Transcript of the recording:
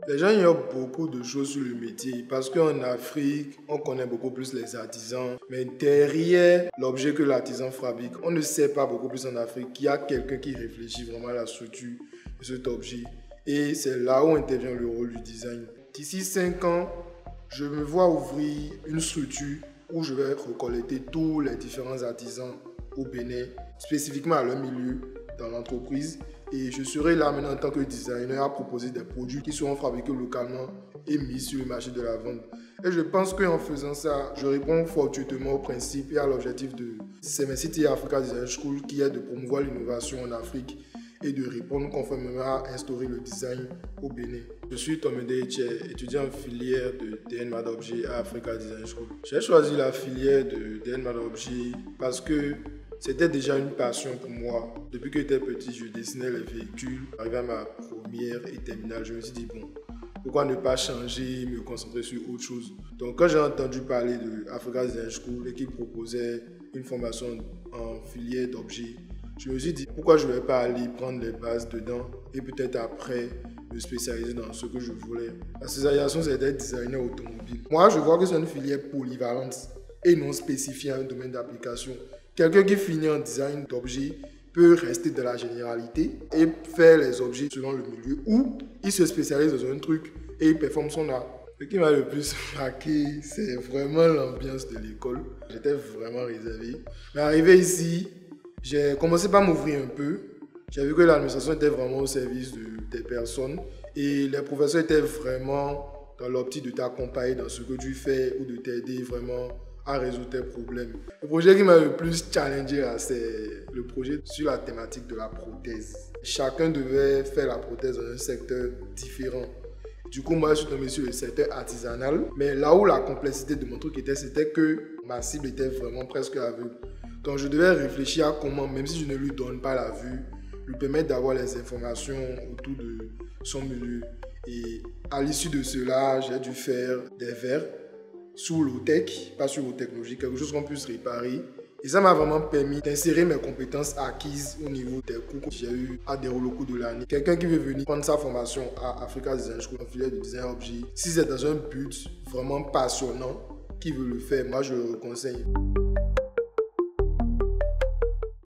Les gens ignorent beaucoup de choses sur le métier parce qu'en Afrique, on connaît beaucoup plus les artisans. Mais derrière l'objet que l'artisan fabrique, on ne sait pas beaucoup plus en Afrique qu'il y a quelqu'un qui réfléchit vraiment à la structure de cet objet. Et c'est là où intervient le rôle du design. D'ici 5 ans, je me vois ouvrir une structure où je vais recollecter tous les différents artisans au Bénin, spécifiquement à leur milieu dans l'entreprise. Et je serai là maintenant en tant que designer à proposer des produits qui seront fabriqués localement et mis sur le marché de la vente. Et je pense qu'en faisant ça, je réponds fortuitement au principe et à l'objectif de CMCT Africa Design School qui est de promouvoir l'innovation en Afrique et de répondre conformément à instaurer le design au Bénin. Je suis Tom Eche, étudiant en filière de DN Maths Objet à Africa Design School. J'ai choisi la filière de DN Maths Objet parce que c'était déjà une passion pour moi. Depuis que j'étais petit, je dessinais les véhicules. Arrivé à ma première et terminale, je me suis dit, bon, pourquoi ne pas changer, me concentrer sur autre chose. Donc quand j'ai entendu parler de Africa Design School et qu'ils proposaient une formation en filière d'objets, je me suis dit, pourquoi je ne vais pas aller prendre les bases dedans et peut-être après me spécialiser dans ce que je voulais. La spécialisation, c'est d'être designer automobile. Moi, je vois que c'est une filière polyvalente et non spécifiée à un domaine d'application. Quelqu'un qui finit en design d'objets peut rester dans la généralité et faire les objets selon le milieu ou il se spécialise dans un truc et il performe son art. Ce qui m'a le plus marqué, c'est vraiment l'ambiance de l'école. J'étais vraiment réservé. Mais arrivé ici, j'ai commencé par m'ouvrir un peu. J'ai vu que l'administration était vraiment au service des personnes et les professeurs étaient vraiment dans l'optique de t'accompagner dans ce que tu fais ou de t'aider vraiment à résoudre tes problèmes. Le projet qui m'a le plus challengé, c'est le projet sur la thématique de la prothèse. Chacun devait faire la prothèse dans un secteur différent. Du coup, moi, je suis tombé sur le secteur artisanal. Mais là où la complexité de mon truc était, c'était que ma cible était vraiment presque aveugle. Donc, je devais réfléchir à comment, même si je ne lui donne pas la vue, lui permettre d'avoir les informations autour de son milieu. Et à l'issue de cela, j'ai dû faire des verres sous low-tech, pas sur haute-technologie, quelque chose qu'on puisse réparer. Et ça m'a vraiment permis d'insérer mes compétences acquises au niveau des cours que j'ai eu à Déroule au cours de l'année. Quelqu'un qui veut venir prendre sa formation à Africa Design School, en filière de design objet, si c'est dans un but vraiment passionnant, qui veut le faire, moi je le conseille.